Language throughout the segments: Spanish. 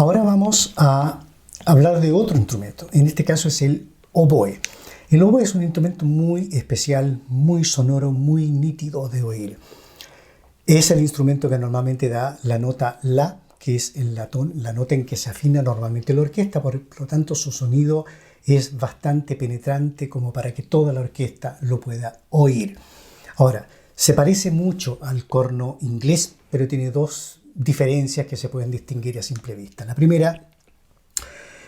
Ahora vamos a hablar de otro instrumento. En este caso es el oboe. El oboe es un instrumento muy especial, muy sonoro, muy nítido de oír. Es el instrumento que normalmente da la nota la, que es la nota en que se afina normalmente la orquesta, por lo tanto su sonido es bastante penetrante como para que toda la orquesta lo pueda oír. Ahora, se parece mucho al corno inglés, pero tiene dos diferencias que se pueden distinguir a simple vista. La primera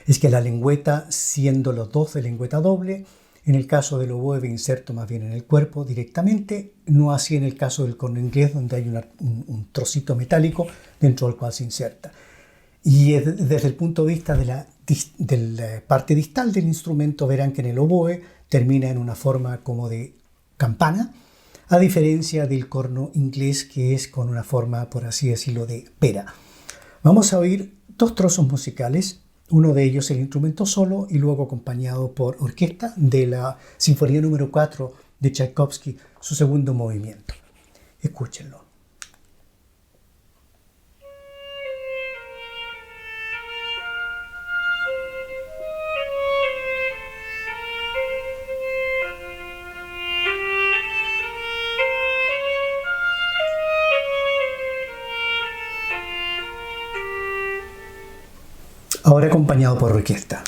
es que la lengüeta, siendo los dos de lengüeta doble, en el caso del oboe va inserto más bien en el cuerpo directamente, no así en el caso del corno inglés, donde hay un trocito metálico dentro del cual se inserta. Y desde el punto de vista de la parte distal del instrumento, verán que en el oboe termina en una forma como de campana, a diferencia del corno inglés, que es con una forma, por así decirlo, de pera. Vamos a oír dos trozos musicales, uno de ellos el instrumento solo y luego acompañado por orquesta de la Sinfonía número 4 de Tchaikovsky, su segundo movimiento. Escúchenlo. Ahora acompañado por orquesta.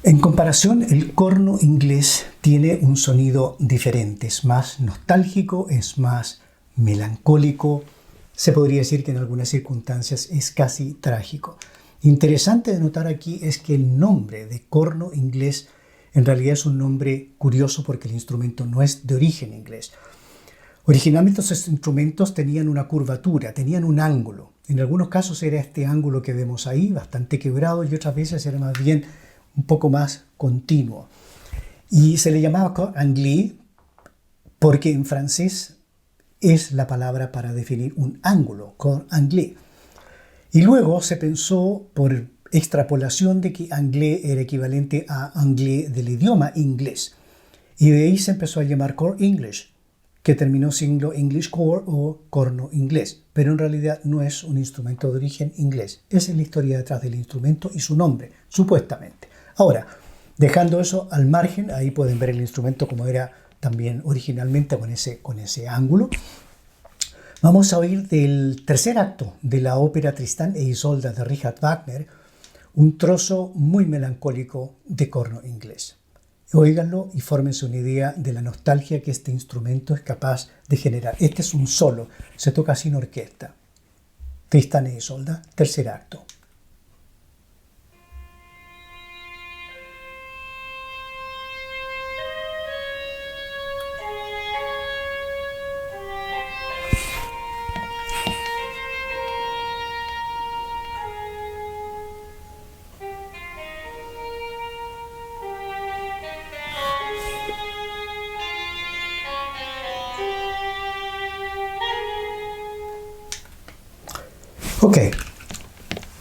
En comparación, el corno inglés tiene un sonido diferente, es más nostálgico, es más melancólico, se podría decir que en algunas circunstancias es casi trágico. Interesante de notar aquí es que el nombre de corno inglés en realidad es un nombre curioso porque el instrumento no es de origen inglés. Originalmente estos instrumentos tenían una curvatura, tenían un ángulo. En algunos casos era este ángulo que vemos ahí, bastante quebrado, y otras veces era más bien un poco más continuo. Y se le llamaba cor anglais porque en francés es la palabra para definir un ángulo, cor anglais. Y luego se pensó por extrapolación de que anglais era equivalente a anglais del idioma inglés. Y de ahí se empezó a llamar core English, que terminó siendo English core o corno inglés. Pero en realidad no es un instrumento de origen inglés. Esa es la historia detrás del instrumento y su nombre, supuestamente. Ahora, dejando eso al margen, ahí pueden ver el instrumento como era también originalmente con ese ángulo. Vamos a oír del tercer acto de la ópera Tristán e Isolda de Richard Wagner un trozo muy melancólico de corno inglés. Óiganlo y fórmense una idea de la nostalgia que este instrumento es capaz de generar. Este es un solo, se toca sin orquesta. Tristán e Isolda, tercer acto. Ok,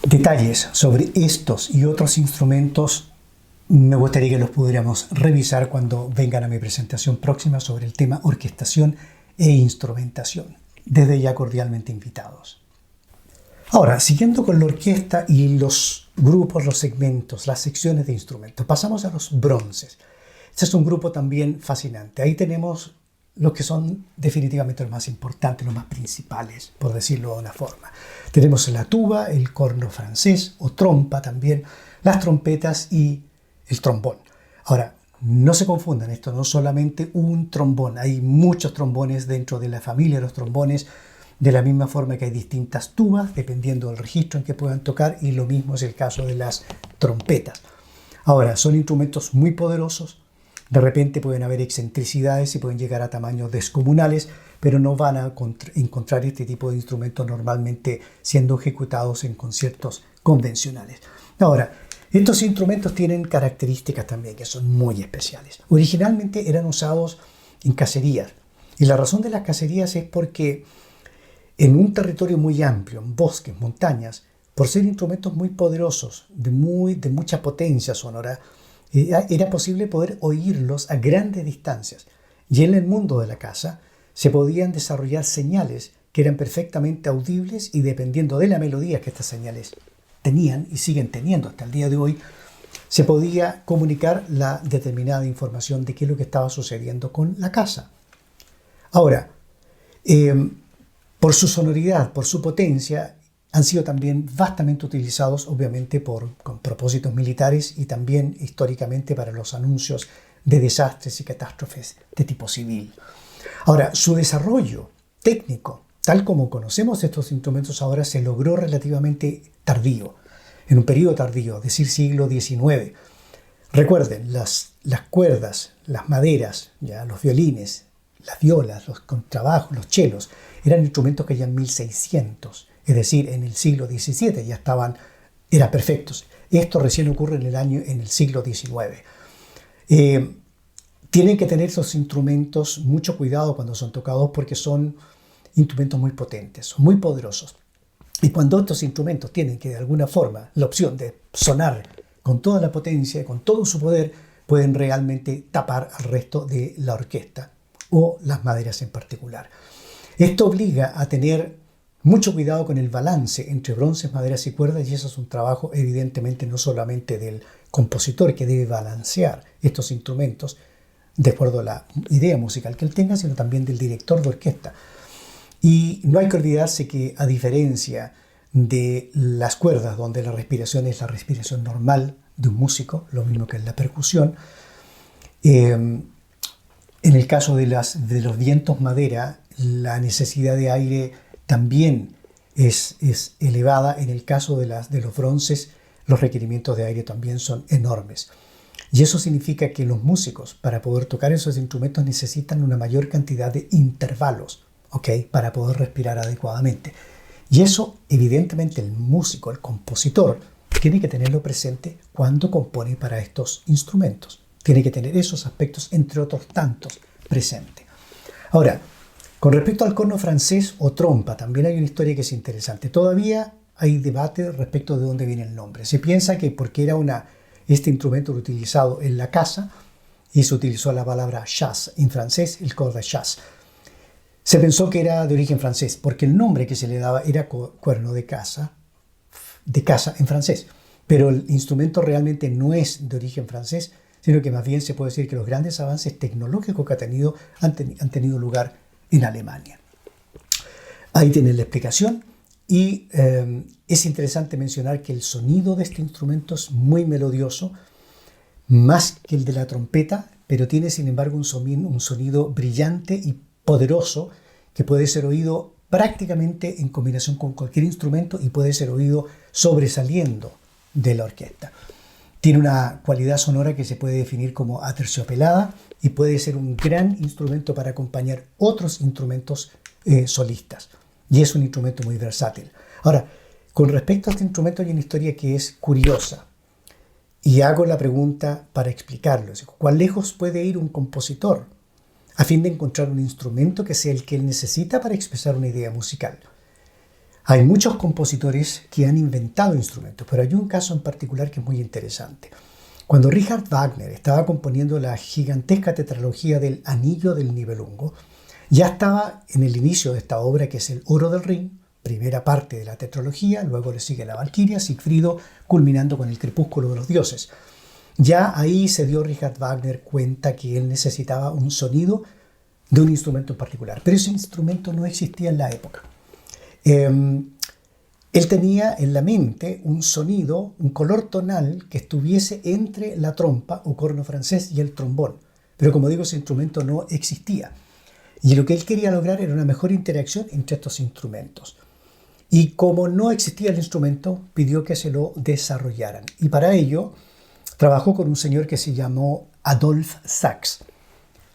detalles sobre estos y otros instrumentos me gustaría que los pudiéramos revisar cuando vengan a mi presentación próxima sobre el tema orquestación e instrumentación. Desde ya cordialmente invitados. Ahora, siguiendo con la orquesta y los grupos, los segmentos, las secciones de instrumentos, pasamos a los bronces. Este es un grupo también fascinante. Ahí tenemos los que son definitivamente los más importantes, los más principales, por decirlo de una forma. Tenemos la tuba, el corno francés o trompa también, las trompetas y el trombón. Ahora, no se confundan, esto no es solamente un trombón, hay muchos trombones dentro de la familia de los trombones, de la misma forma que hay distintas tubas, dependiendo del registro en que puedan tocar, y lo mismo es el caso de las trompetas. Ahora, son instrumentos muy poderosos. De repente pueden haber excentricidades y pueden llegar a tamaños descomunales, pero no van a encontrar este tipo de instrumentos normalmente siendo ejecutados en conciertos convencionales. Ahora, estos instrumentos tienen características también que son muy especiales. Originalmente eran usados en cacerías Y la razón de las cacerías es porque en un territorio muy amplio, en bosques, montañas, por ser instrumentos muy poderosos, de mucha potencia sonora, era posible poder oírlos a grandes distancias. Y en el mundo de la caza se podían desarrollar señales que eran perfectamente audibles y dependiendo de la melodía que estas señales tenían y siguen teniendo hasta el día de hoy, se podía comunicar la determinada información de qué es lo que estaba sucediendo con la caza. Ahora, por su sonoridad, por su potencia, han sido también vastamente utilizados, obviamente, con propósitos militares y también históricamente para los anuncios de desastres y catástrofes de tipo civil. Ahora, su desarrollo técnico, tal como conocemos estos instrumentos ahora, se logró relativamente tardío, en un periodo tardío, es decir, siglo XIX. Recuerden, las cuerdas, las maderas, ya, los violines, las violas, los contrabajos, los chelos, eran instrumentos que ya en 1600, es decir, en el siglo XVII ya eran perfectos. Esto recién ocurre en el siglo XIX. Tienen que tener esos instrumentos mucho cuidado cuando son tocados porque son instrumentos muy potentes, son muy poderosos. Y cuando estos instrumentos tienen que de alguna forma la opción de sonar con toda la potencia, con todo su poder, pueden realmente tapar al resto de la orquesta o las maderas en particular. Esto obliga a tener mucho cuidado con el balance entre bronces, maderas y cuerdas y eso es un trabajo evidentemente no solamente del compositor que debe balancear estos instrumentos de acuerdo a la idea musical que él tenga, sino también del director de orquesta. Y no hay que olvidarse que a diferencia de las cuerdas, donde la respiración es la respiración normal de un músico, lo mismo que en la percusión, en el caso de los vientos madera, la necesidad de aire también es elevada. En el caso de los bronces, los requerimientos de aire también son enormes. Y eso significa que los músicos, para poder tocar esos instrumentos, necesitan una mayor cantidad de intervalos, ¿ok?, para poder respirar adecuadamente. Y eso, evidentemente, el músico, el compositor, tiene que tenerlo presente cuando compone para estos instrumentos. Tiene que tener esos aspectos, entre otros tantos, presentes. Ahora, con respecto al corno francés o trompa, también hay una historia que es interesante. Todavía hay debate respecto de dónde viene el nombre. Se piensa que porque era este instrumento era utilizado en la caza y se utilizó la palabra chasse en francés, el corps de chasse. Se pensó que era de origen francés porque el nombre que se le daba era cuerno de caza en francés. Pero el instrumento realmente no es de origen francés, sino que más bien se puede decir que los grandes avances tecnológicos que han tenido lugar en Alemania. Ahí tienen la explicación y es interesante mencionar que el sonido de este instrumento es muy melodioso, más que el de la trompeta, pero tiene sin embargo un sonido brillante y poderoso que puede ser oído prácticamente en combinación con cualquier instrumento y puede ser oído sobresaliendo de la orquesta. Tiene una cualidad sonora que se puede definir como aterciopelada y puede ser un gran instrumento para acompañar otros instrumentos solistas. Y es un instrumento muy versátil. Ahora, con respecto a este instrumento hay una historia que es curiosa. Y hago la pregunta para explicarlo. ¿Cuán lejos puede ir un compositor a fin de encontrar un instrumento que sea el que él necesita para expresar una idea musical? Hay muchos compositores que han inventado instrumentos, pero hay un caso en particular que es muy interesante. Cuando Richard Wagner estaba componiendo la gigantesca tetralogía del Anillo del Nibelungo, ya estaba en el inicio de esta obra que es el Oro del Rin, primera parte de la tetralogía, luego le sigue la Valquiria, Sigfrido, culminando con el Crepúsculo de los Dioses. Ya ahí se dio Richard Wagner cuenta que él necesitaba un sonido de un instrumento en particular, pero ese instrumento no existía en la época. Él tenía en la mente un sonido, un color tonal que estuviese entre la trompa o corno francés y el trombón. Pero como digo, ese instrumento no existía. Y lo que él quería lograr era una mejor interacción entre estos instrumentos. Y como no existía el instrumento, pidió que se lo desarrollaran. Y para ello trabajó con un señor que se llamó Adolphe Sax.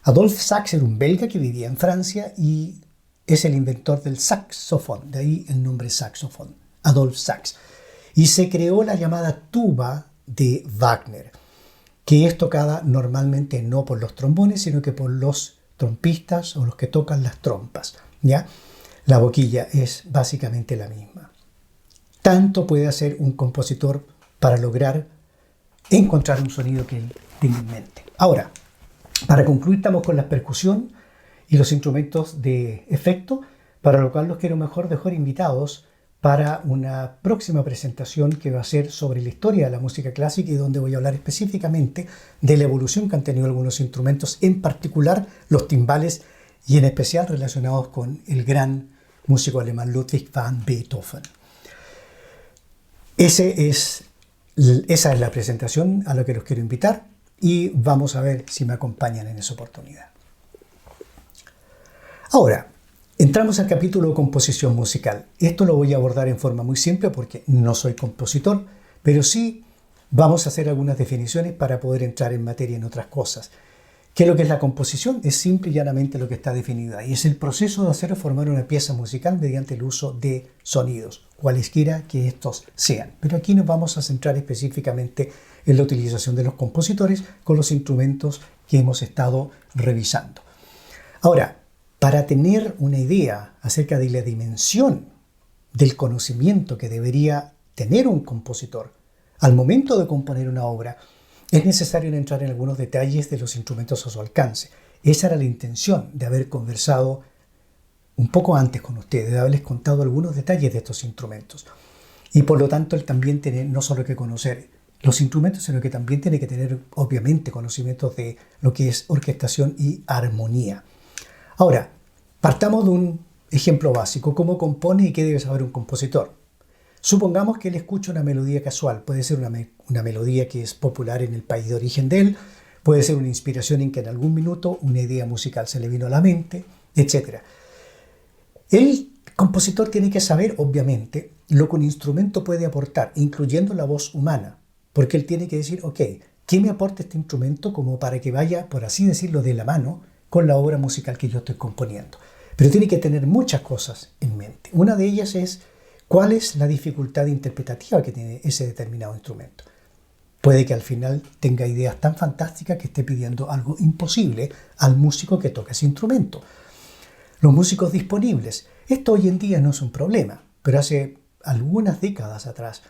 Adolphe Sax era un belga que vivía en Francia y es el inventor del saxofón, de ahí el nombre saxofón, Adolphe Sax. Y se creó la llamada tuba de Wagner, que es tocada normalmente no por los trombones, sino que por los trompistas o los que tocan las trompas, ¿ya? La boquilla es básicamente la misma. Tanto puede hacer un compositor para lograr encontrar un sonido que él tenga en mente. Ahora, para concluir, estamos con la percusión y los instrumentos de efecto, para lo cual los quiero mejor invitados para una próxima presentación que va a ser sobre la historia de la música clásica y donde voy a hablar específicamente de la evolución que han tenido algunos instrumentos, en particular los timbales y en especial relacionados con el gran músico alemán Ludwig van Beethoven. Esa es la presentación a la que los quiero invitar y vamos a ver si me acompañan en esa oportunidad. Ahora, entramos al capítulo de composición musical. Esto lo voy a abordar en forma muy simple porque no soy compositor, pero sí vamos a hacer algunas definiciones para poder entrar en materia en otras cosas. ¿Qué es lo que es la composición? Es simple y llanamente lo que está definido ahí. Es el proceso de hacer o formar una pieza musical mediante el uso de sonidos, cualesquiera que estos sean. Pero aquí nos vamos a centrar específicamente en la utilización de los compositores con los instrumentos que hemos estado revisando. Ahora, para tener una idea acerca de la dimensión del conocimiento que debería tener un compositor al momento de componer una obra, es necesario entrar en algunos detalles de los instrumentos a su alcance. Esa era la intención de haber conversado un poco antes con ustedes, de haberles contado algunos detalles de estos instrumentos. Y por lo tanto, él también tiene no solo que conocer los instrumentos, sino que también tiene que tener, obviamente, conocimientos de lo que es orquestación y armonía. Ahora, partamos de un ejemplo básico. ¿Cómo compone y qué debe saber un compositor? Supongamos que él escucha una melodía casual. Puede ser una melodía que es popular en el país de origen de él, puede ser una inspiración en que en algún minuto una idea musical se le vino a la mente, etc. El compositor tiene que saber, obviamente, lo que un instrumento puede aportar, incluyendo la voz humana, porque él tiene que decir, ok, ¿qué me aporta este instrumento como para que vaya, por así decirlo, de la mano con la obra musical que yo estoy componiendo? Pero tiene que tener muchas cosas en mente. Una de ellas es cuál es la dificultad interpretativa que tiene ese determinado instrumento. Puede que al final tenga ideas tan fantásticas que esté pidiendo algo imposible al músico que toca ese instrumento. Los músicos disponibles. Esto hoy en día no es un problema, pero hace algunas décadas atrás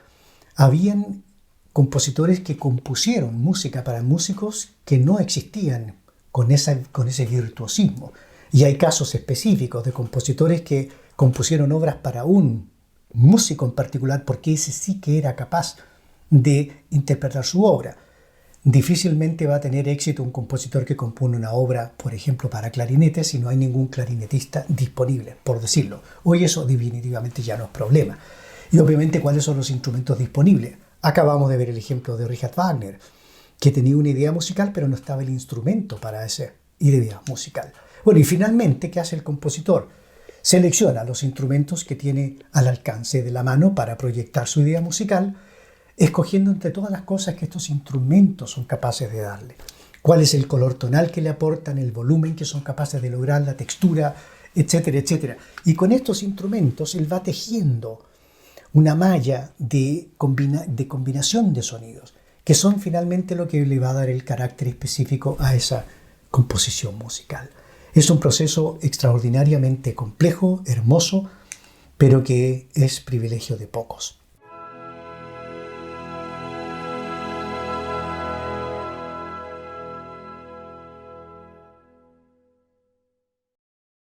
habían compositores que compusieron música para músicos que no existían con ese virtuosismo. Y hay casos específicos de compositores que compusieron obras para un músico en particular porque ese sí que era capaz de interpretar su obra. Difícilmente va a tener éxito un compositor que compone una obra, por ejemplo, para clarinete si no hay ningún clarinetista disponible, por decirlo. Hoy eso definitivamente ya no es problema. Y obviamente, ¿cuáles son los instrumentos disponibles? Acabamos de ver el ejemplo de Richard Wagner, que tenía una idea musical, pero no estaba el instrumento para esa idea musical. Bueno, y finalmente, ¿qué hace el compositor? Selecciona los instrumentos que tiene al alcance de la mano para proyectar su idea musical, escogiendo entre todas las cosas que estos instrumentos son capaces de darle. ¿Cuál es el color tonal que le aportan, el volumen que son capaces de lograr, la textura, etcétera, etcétera? Y con estos instrumentos él va tejiendo una malla de combinación de sonidos, que son finalmente lo que le va a dar el carácter específico a esa composición musical. Es un proceso extraordinariamente complejo, hermoso, pero que es privilegio de pocos.